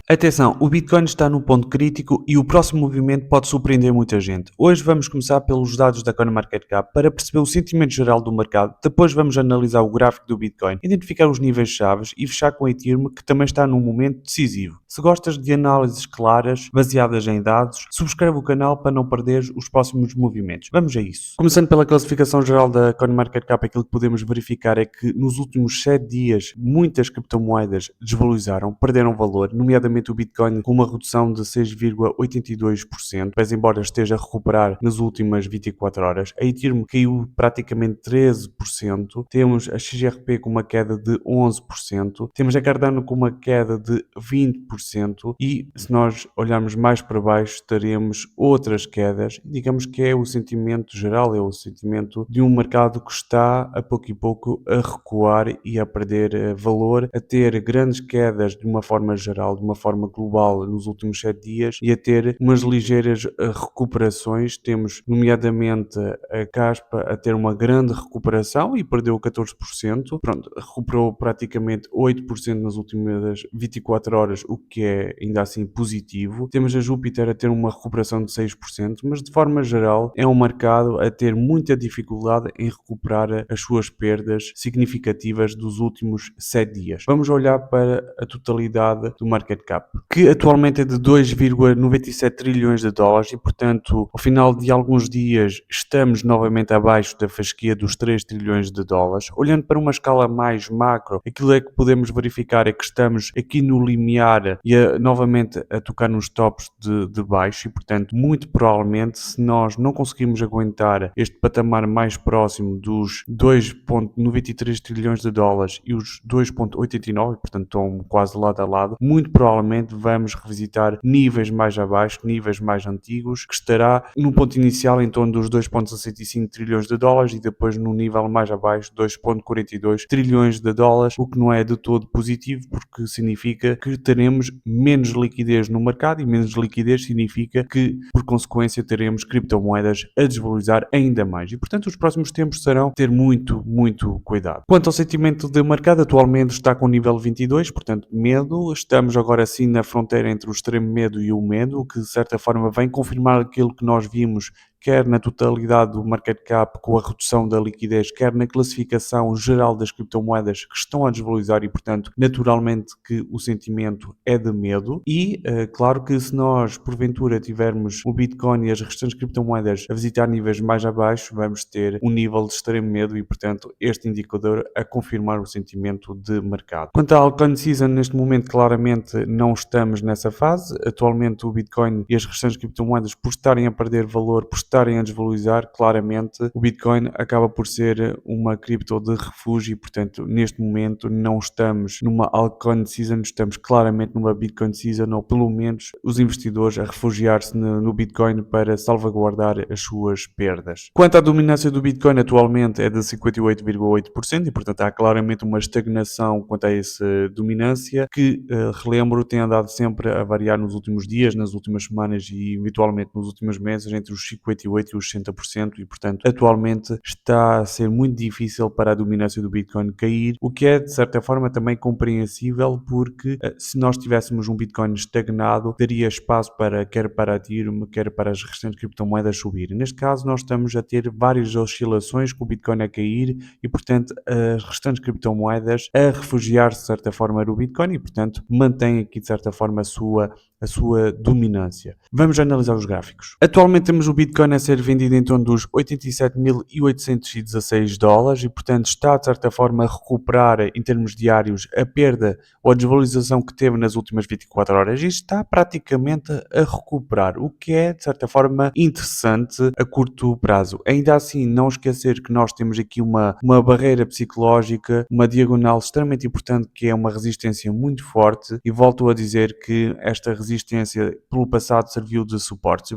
Atenção, o Bitcoin está num ponto crítico e o próximo movimento pode surpreender muita gente. Hoje vamos começar pelos dados da CoinMarketCap para perceber o sentimento geral do mercado. Depois vamos analisar o gráfico do Bitcoin, identificar os níveis chaves e fechar com o Ethereum, que também está num momento decisivo. Se gostas de análises claras, baseadas em dados, subscreve o canal para não perder os próximos movimentos. Vamos a isso. Começando pela classificação geral da CoinMarketCap, aquilo que podemos verificar é que nos últimos 7 dias muitas criptomoedas desvalorizaram, perderam valor, nomeadamente o Bitcoin com uma redução de 6,82%, mas embora esteja a recuperar nas últimas 24 horas. A Ethereum caiu praticamente 13%, temos a XRP com uma queda de 11%, temos a Cardano com uma queda de 20% e se nós olharmos mais para baixo teremos outras quedas. Digamos que é o sentimento geral, é o sentimento de um mercado que está a pouco e pouco a recuar e a perder valor, a ter grandes quedas de uma forma geral, de uma forma global nos últimos 7 dias e a ter umas ligeiras recuperações. Temos nomeadamente a Caspa a ter uma grande recuperação e perdeu 14%, pronto, recuperou praticamente 8% nas últimas 24 horas, o que é ainda assim positivo. Temos a Júpiter a ter uma recuperação de 6%, mas de forma geral é um mercado a ter muita dificuldade em recuperar as suas perdas significativas dos últimos 7 dias. Vamos olhar para a totalidade do market cap, que atualmente é de 2,97 trilhões de dólares e, portanto, ao final de alguns dias estamos novamente abaixo da fasquia dos 3 trilhões de dólares. Olhando para uma escala mais macro, aquilo é que podemos verificar é que estamos aqui no limiar e novamente a tocar nos tops de baixo e, portanto, muito provavelmente, se nós não conseguirmos aguentar este patamar mais próximo dos 2,93 trilhões de dólares e os 2,89, portanto, estão quase lado a lado, muito provavelmente vamos revisitar níveis mais abaixo, níveis mais antigos, que estará no ponto inicial em torno dos 2,65 trilhões de dólares e depois no nível mais abaixo 2,42 trilhões de dólares, o que não é de todo positivo porque significa que teremos menos liquidez no mercado e menos liquidez significa que, por consequência, teremos criptomoedas a desvalorizar ainda mais e, portanto, os próximos tempos serão ter muito cuidado. Quanto ao sentimento de mercado, atualmente está com o nível 22, portanto, medo. Estamos agora sim na fronteira entre o extremo medo e o medo, o que de certa forma vem confirmar aquilo que nós vimos quer na totalidade do market cap com a redução da liquidez, quer na classificação geral das criptomoedas que estão a desvalorizar e, portanto, naturalmente que o sentimento é de medo e, claro que se nós, porventura, tivermos o Bitcoin e as restantes criptomoedas a visitar níveis mais abaixo, vamos ter um nível de extremo medo e, portanto, este indicador a confirmar o sentimento de mercado. Quanto à altcoin season, neste momento, claramente não estamos nessa fase. Atualmente, o Bitcoin e as restantes criptomoedas, por estarem a perder valor, por estarem a desvalorizar, claramente o Bitcoin acaba por ser uma cripto de refúgio e, portanto, neste momento não estamos numa altcoin season, estamos claramente numa Bitcoin season, ou pelo menos os investidores a refugiar-se no Bitcoin para salvaguardar as suas perdas. Quanto à dominância do Bitcoin, atualmente é de 58,8% e, portanto, há claramente uma estagnação quanto a essa dominância que, relembro, tem andado sempre a variar nos últimos dias, nas últimas semanas e, eventualmente, nos últimos meses, entre os 58% e os 60% e, portanto, atualmente está a ser muito difícil para a dominância do Bitcoin cair, o que é, de certa forma, também compreensível porque se nós tivéssemos um Bitcoin estagnado, daria espaço para, quer para a Ethereum, quer para as restantes criptomoedas subir. Neste caso, nós estamos a ter várias oscilações com o Bitcoin a cair e, portanto, as restantes criptomoedas a refugiar-se, de certa forma, no Bitcoin e, portanto, mantém aqui, de certa forma, a sua dominância. Vamos analisar os gráficos. Atualmente temos o Bitcoin a ser vendido em torno dos 87.816 dólares e, portanto, está de certa forma a recuperar em termos diários a perda ou a desvalorização que teve nas últimas 24 horas e está praticamente a recuperar, o que é de certa forma interessante a curto prazo. Ainda assim, não esquecer que nós temos aqui uma barreira psicológica, uma diagonal extremamente importante que é uma resistência muito forte e volto a dizer que esta resistência resistência pelo passado serviu de suporte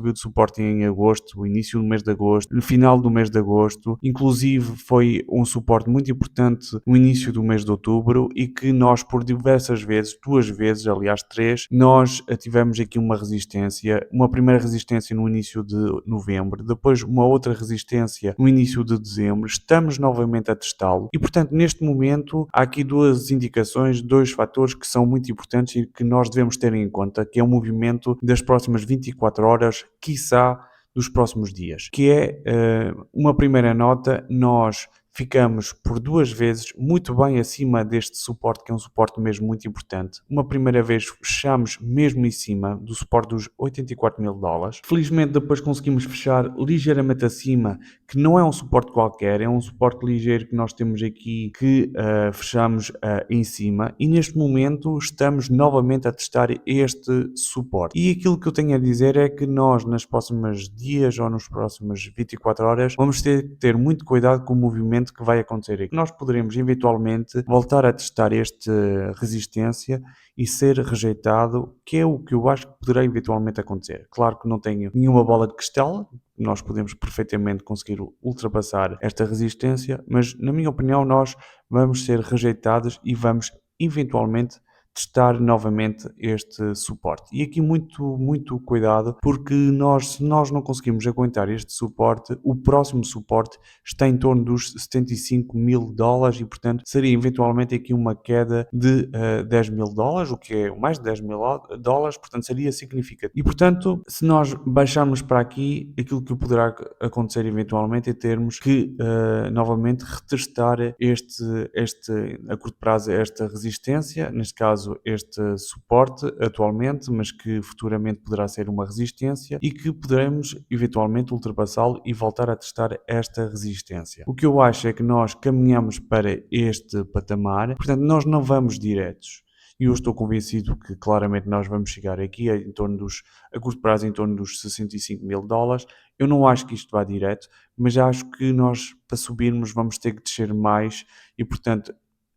em agosto, o início do mês de agosto, no final do mês de agosto, inclusive foi um suporte muito importante no início do mês de outubro e que nós por diversas vezes, 2 vezes, aliás 3, nós tivemos aqui uma resistência, uma primeira resistência no início de novembro, depois uma outra resistência no início de dezembro, estamos novamente a testá-lo e portanto neste momento há aqui duas indicações, dois fatores que são muito importantes e que nós devemos ter em conta, que é o movimento das próximas 24 horas, quiçá dos próximos dias, que é uma primeira nota, nós ficamos por 2 vezes muito bem acima deste suporte, que é um suporte mesmo muito importante. Uma primeira vez fechamos mesmo em cima do suporte dos 84 mil dólares. Felizmente depois conseguimos fechar ligeiramente acima, que não é um suporte qualquer, é um suporte ligeiro que nós temos aqui, que fechamos em cima e neste momento estamos novamente a testar este suporte. E aquilo que eu tenho a dizer é que nós nas próximas dias ou nos próximas 24 horas vamos ter que ter muito cuidado com o movimento que vai acontecer aqui. Nós poderemos eventualmente voltar a testar esta resistência e ser rejeitado, que é o que eu acho que poderá eventualmente acontecer. Claro que não tenho nenhuma bola de cristal, nós podemos perfeitamente conseguir ultrapassar esta resistência, mas na minha opinião nós vamos ser rejeitados e vamos eventualmente testar novamente este suporte. E aqui muito cuidado, porque se nós não conseguimos aguentar este suporte, o próximo suporte está em torno dos 75 mil dólares e, portanto, seria eventualmente aqui uma queda de 10 mil dólares, o que é mais de 10 mil dólares, portanto, seria significativo. E, portanto, se nós baixarmos para aqui, aquilo que poderá acontecer eventualmente é termos que novamente retestar a curto prazo esta resistência, neste caso este suporte atualmente, mas que futuramente poderá ser uma resistência e que poderemos eventualmente ultrapassá-lo e voltar a testar esta resistência. O que eu acho é que nós caminhamos para este patamar, portanto nós não vamos diretos. E eu estou convencido que claramente nós vamos chegar aqui a curto prazo em torno dos 65 mil dólares. Eu não acho que isto vá direto, mas acho que nós para subirmos vamos ter que descer mais e portanto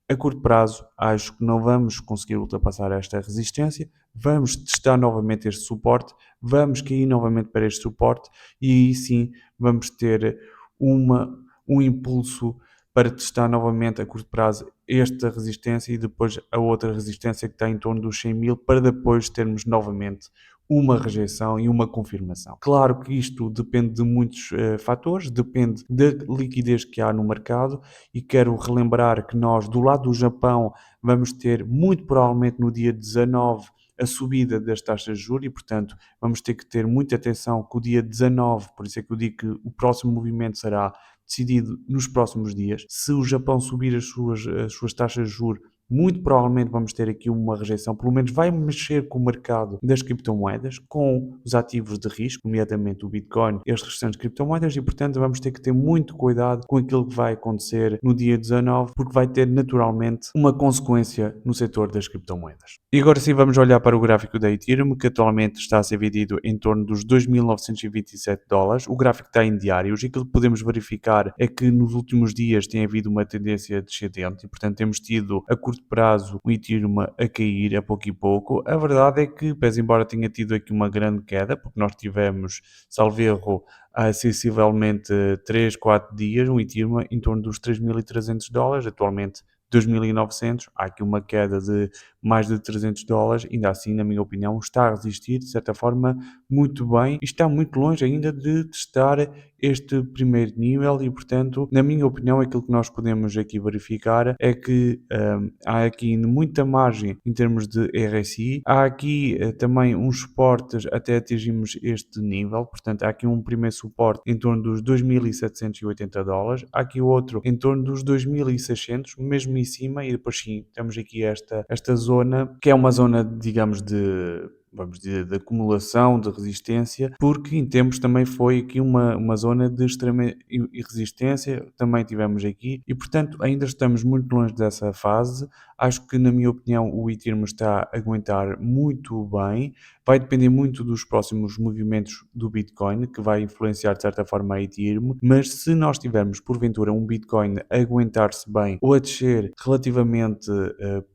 a curto prazo, acho que não vamos conseguir ultrapassar esta resistência. Vamos testar novamente este suporte, vamos cair novamente para este suporte e aí sim vamos ter um impulso para testar novamente a curto prazo esta resistência e depois a outra resistência que está em torno dos 100 mil para depois termos novamente uma rejeição e uma confirmação. Claro que isto depende de muitos fatores, depende da liquidez que há no mercado e quero relembrar que nós do lado do Japão vamos ter muito provavelmente no dia 19 a subida das taxas de juros e, portanto, vamos ter que ter muita atenção que o dia 19, por isso é que eu digo que o próximo movimento será decidido nos próximos dias. Se o Japão subir as suas taxas de juros, muito provavelmente vamos ter aqui uma rejeição, pelo menos vai mexer com o mercado das criptomoedas, com os ativos de risco, nomeadamente o Bitcoin e as restantes criptomoedas, e portanto vamos ter que ter muito cuidado com aquilo que vai acontecer no dia 19, porque vai ter naturalmente uma consequência no setor das criptomoedas. E agora sim vamos olhar para o gráfico da Ethereum, que atualmente está a ser vendido em torno dos 2.927 dólares. O gráfico está em diários e aquilo que podemos verificar é que nos últimos dias tem havido uma tendência descendente e portanto temos tido a curto prazo o Ethereum a cair a pouco e pouco. A verdade é que, pese embora tenha tido aqui uma grande queda, porque nós tivemos, salvo erro, há sensivelmente 3, 4 dias, um Ethereum em torno dos 3.300 dólares, atualmente 2.900, há aqui uma queda de mais de 300 dólares, ainda assim, na minha opinião, está a resistir de certa forma muito bem e está muito longe ainda de testar este primeiro nível e, portanto, na minha opinião, aquilo que nós podemos aqui verificar é que há aqui muita margem em termos de RSI, há aqui também uns suportes até atingirmos este nível, portanto, há aqui um primeiro suporte em torno dos 2.780 dólares, há aqui outro em torno dos 2.600, mesmo em cima, e depois sim, temos aqui esta zona, que é uma zona, digamos, vamos dizer, de acumulação, de resistência, porque em tempos também foi aqui uma zona de extrema resistência, também tivemos aqui, e portanto ainda estamos muito longe dessa fase. Acho que, na minha opinião, o Ethereum está a aguentar muito bem, vai depender muito dos próximos movimentos do Bitcoin, que vai influenciar de certa forma a Ethereum, mas se nós tivermos porventura um Bitcoin a aguentar-se bem ou a descer relativamente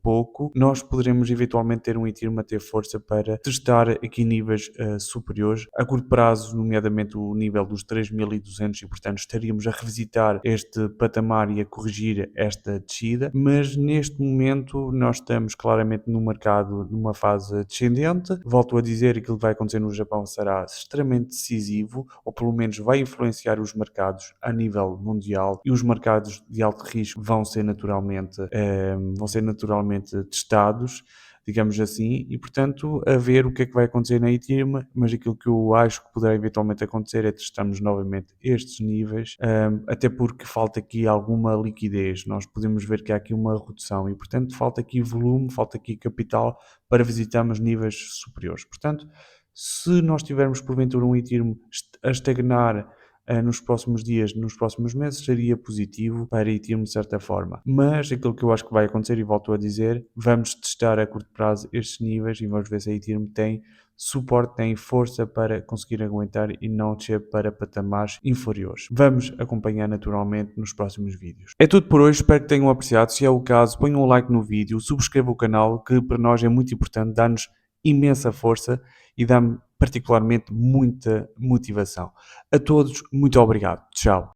pouco, nós poderemos eventualmente ter um Ethereum a ter força para testar aqui níveis superiores, a curto prazo, nomeadamente o nível dos 3.200 e portanto estaríamos a revisitar este patamar e a corrigir esta descida, mas neste momento nós estamos claramente no mercado numa fase descendente. Volto a dizer que aquilo que vai acontecer no Japão será extremamente decisivo, ou pelo menos vai influenciar os mercados a nível mundial, e os mercados de alto risco vão ser naturalmente testados, digamos assim, e portanto a ver o que é que vai acontecer na Ethereum, mas aquilo que eu acho que poderá eventualmente acontecer é testarmos novamente estes níveis, até porque falta aqui alguma liquidez, nós podemos ver que há aqui uma redução e portanto falta aqui volume, falta aqui capital para visitarmos níveis superiores. Portanto, se nós tivermos porventura um Ethereum a estagnar nos próximos dias, nos próximos meses, seria positivo para a Ethereum de certa forma. Mas aquilo que eu acho que vai acontecer, e volto a dizer, vamos testar a curto prazo estes níveis e vamos ver se a Ethereum tem suporte, tem força para conseguir aguentar e não descer para patamares inferiores. Vamos acompanhar naturalmente nos próximos vídeos. É tudo por hoje, espero que tenham apreciado. Se é o caso, ponham um like no vídeo, subscrevam o canal, que para nós é muito importante, dá-nos imensa força e dá-me particularmente muita motivação. A todos, muito obrigado. Tchau.